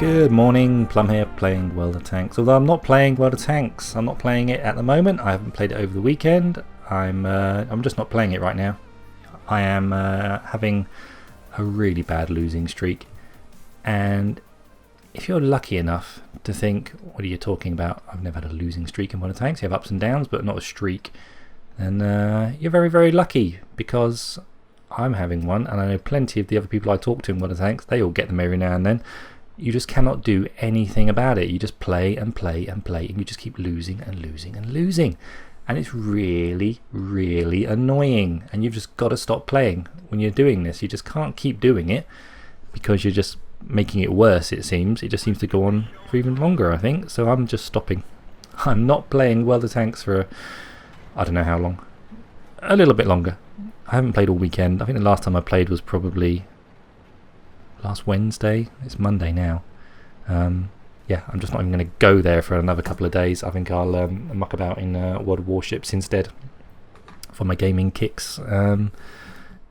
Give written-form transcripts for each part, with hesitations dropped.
Good morning, Plumb here, playing World of Tanks. Although I'm not playing World of Tanks, I'm not playing it at the moment. I haven't played it over the weekend. I'm just not playing it right now. I am having a really bad losing streak, and if you're lucky enough to think, what are you talking about? I've never had a losing streak in World of Tanks. You have ups and downs, but not a streak. And you're very, very lucky, because I'm having one, and I know plenty of the other people I talk to in World of Tanks. They all get them every now and then. You just cannot do anything about it. You just play and play and play, and you just keep losing and losing and losing. And it's really, really annoying. And you've just got to stop playing when you're doing this. You just can't keep doing it, because you're just making it worse, it seems. It just seems to go on for even longer, I think. So I'm just stopping. I'm not playing World of Tanks for, I don't know how long. A little bit longer. I haven't played all weekend. I think the last time I played was probably last Wednesday. It's Monday now. Yeah, I'm just not even going to go there for another couple of days. I think I'll muck about in World of Warships instead for my gaming kicks.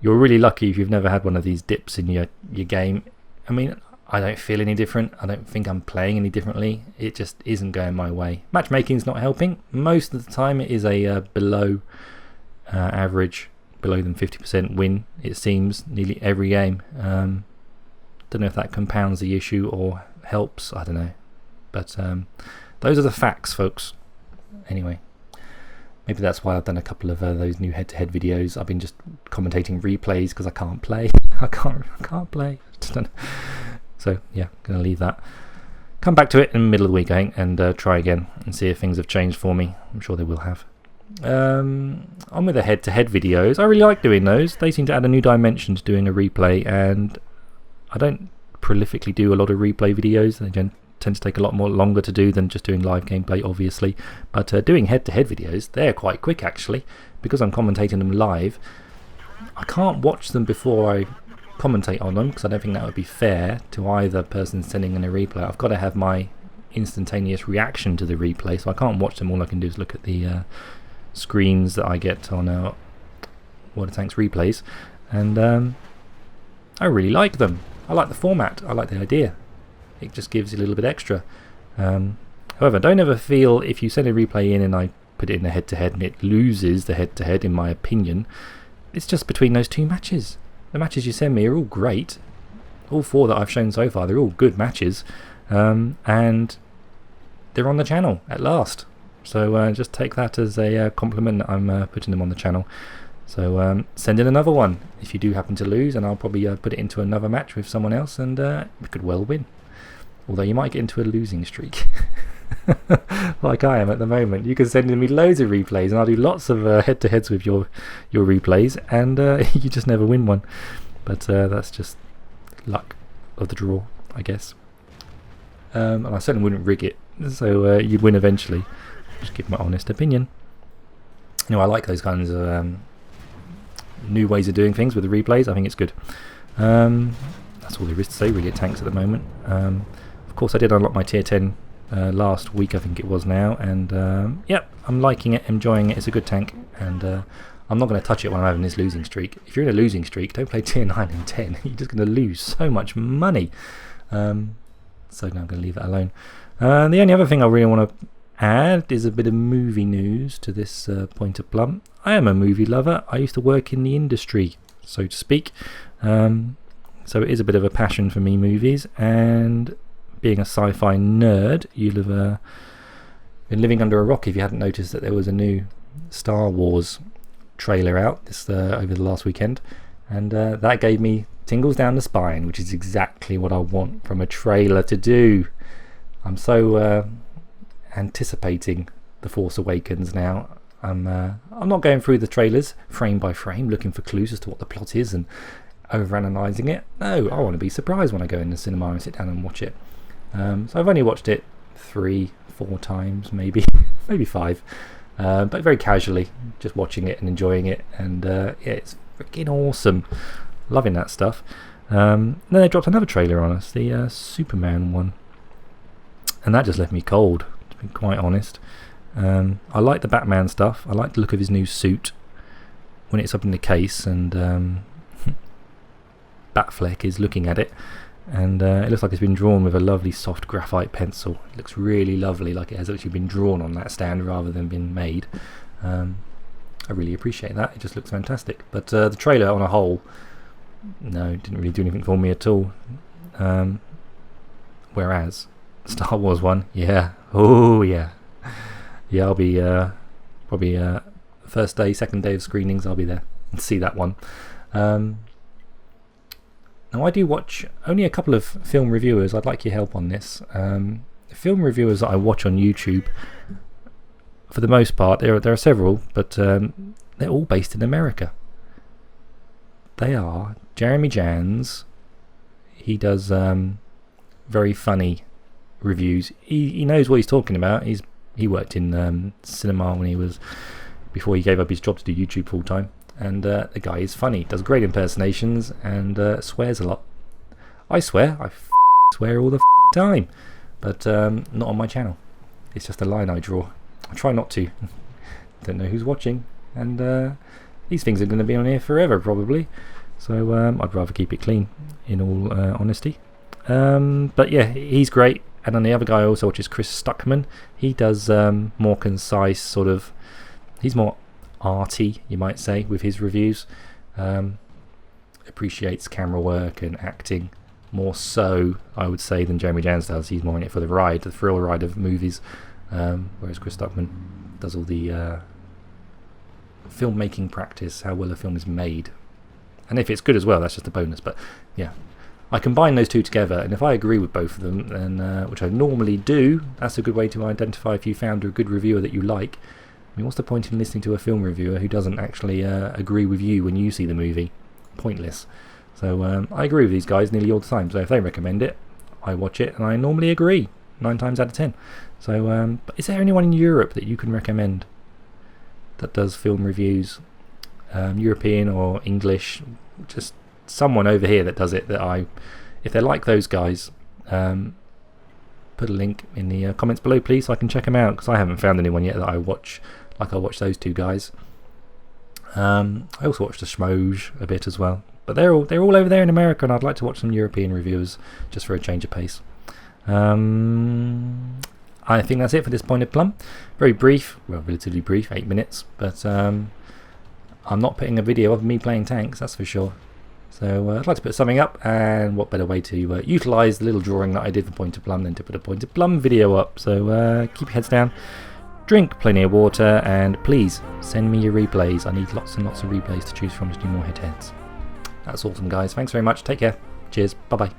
You're really lucky if you've never had one of these dips in your game. I mean, I don't feel any different. I don't think I'm playing any differently. It just isn't going my way. Matchmaking's not helping. Most of the time it is a below average, below than 50% win, it seems, nearly every game. Don't know if that compounds the issue or helps, I don't know. But those are the facts, folks. Anyway, maybe that's why I've done a couple of those new head-to-head videos. I've been just commentating replays because I can't play. I can't play. So yeah, gonna leave that. Come back to it in the middle of the week, I think, and try again and see if things have changed for me. I'm sure they will have. On with the head-to-head videos. I really like doing those. They seem to add a new dimension to doing a replay, and I don't prolifically do a lot of replay videos. They tend to take a lot more longer to do than just doing live gameplay, obviously. But doing head-to-head videos, they're quite quick actually, because I'm commentating them live. I can't watch them before I commentate on them, because I don't think that would be fair to either person sending in a replay. I've got to have my instantaneous reaction to the replay, so I can't watch them. All I can do is look at the screens that I get on World of Tanks replays, and I really like them. I like the format, I like the idea. It just gives you a little bit extra. However, don't ever feel, if you send a replay in and I put it in the head-to-head and it loses the head-to-head, in my opinion, it's just between those two matches. The matches you send me are all great. All four that I've shown so far, they're all good matches. And they're on the channel at last. So just take that as a compliment that I'm putting them on the channel. So send in another one if you do happen to lose, and I'll probably put it into another match with someone else, and we could well win. Although you might get into a losing streak, like I am at the moment. You can send in me loads of replays, and I'll do lots of head-to-heads with your replays, and you just never win one. But that's just luck of the draw, I guess. And I certainly wouldn't rig it, so you'd win eventually. Just give my honest opinion. I like those kinds of new ways of doing things with the replays. I think it's good. That's all there is to say really at Tanks at the moment. Of course I did unlock my tier 10 last week, I think it was now, and yep, I'm liking it, enjoying it. It's a good tank, and I'm not going to touch it when I'm having this losing streak. If you're in a losing streak, don't play tier 9 and 10. You're just going to lose so much money. So now I'm going to leave that alone. The only other thing I really want to add is a bit of movie news to this point of Plumb. I am a movie lover. I used to work in the industry, so to speak. So it is a bit of a passion for me, movies, and being a sci-fi nerd, you'll have been living under a rock if you hadn't noticed that there was a new Star Wars trailer out this over the last weekend, and that gave me tingles down the spine, which is exactly what I want from a trailer to do. I'm so anticipating The Force Awakens now. I'm not going through the trailers frame by frame looking for clues as to what the plot is and overanalyzing it. No, I want to be surprised when I go in the cinema and sit down and watch it. So I've only watched it 3-4 times, maybe 5, but very casually, just watching it and enjoying it, and yeah, it's freaking awesome. Loving that stuff. Then they dropped another trailer on us, the Superman one, and that just left me cold, to be quite honest. I like the Batman stuff. I like the look of his new suit when it's up in the case and Batfleck is looking at it. and it looks like it's been drawn with a lovely soft graphite pencil. It looks really lovely, like it has actually been drawn on that stand rather than been made. I really appreciate that. It just looks fantastic. But the trailer on a whole, no, didn't really do anything for me at all. Whereas Star Wars one, yeah, oh yeah, yeah, I'll be probably first day, second day of screenings, I'll be there and see that one. Now I do watch only a couple of film reviewers. I'd like your help on this. Film reviewers that I watch on YouTube, for the most part, there are several, but they're all based in America. They are Jeremy Jans. He does very funny reviews. He knows what he's talking about. He worked in cinema before he gave up his job to do YouTube full time. And the guy is funny, does great impersonations, and swears a lot. I swear, I swear all the time, but not on my channel. It's just a line I draw. I try not to. Don't know who's watching, and these things are going to be on here forever probably. So I'd rather keep it clean, in all honesty. But yeah, he's great. And then the other guy I also watch is Chris Stuckman. He does more concise sort of. He's more arty, you might say, with his reviews. Appreciates camera work and acting more so, I would say, than Jeremy Jans does. He's more in it for the ride, the thrill ride of movies, whereas Chris Stuckman does all the filmmaking practice, how well a film is made, and if it's good as well, that's just a bonus. But yeah, I combine those two together, and if I agree with both of them, then which I normally do, that's a good way to identify if you found a good reviewer that you like. I mean, what's the point in listening to a film reviewer who doesn't actually agree with you when you see the movie? Pointless. So I agree with these guys nearly all the time. So if they recommend it, I watch it, and I normally agree 9 times out of 10. So but is there anyone in Europe that you can recommend that does film reviews, European or English? Just someone over here that does it. If they're like those guys, put a link in the comments below, please, so I can check them out, because I haven't found anyone yet that I watch like I watch those two guys. I also watch the Schmoge a bit as well, but they're all over there in America, and I'd like to watch some European reviewers just for a change of pace. I think that's it for this point of Plumb. Very brief, well, relatively brief, 8 minutes, but I'm not putting a video of me playing tanks, that's for sure. So I'd like to put something up, and what better way to utilise the little drawing that I did for Point of Plumb than to put a Point of Plumb video up. So keep your heads down, drink plenty of water, and please send me your replays. I need lots and lots of replays to choose from to do more head-to-heads. That's awesome, guys. Thanks very much. Take care. Cheers. Bye-bye.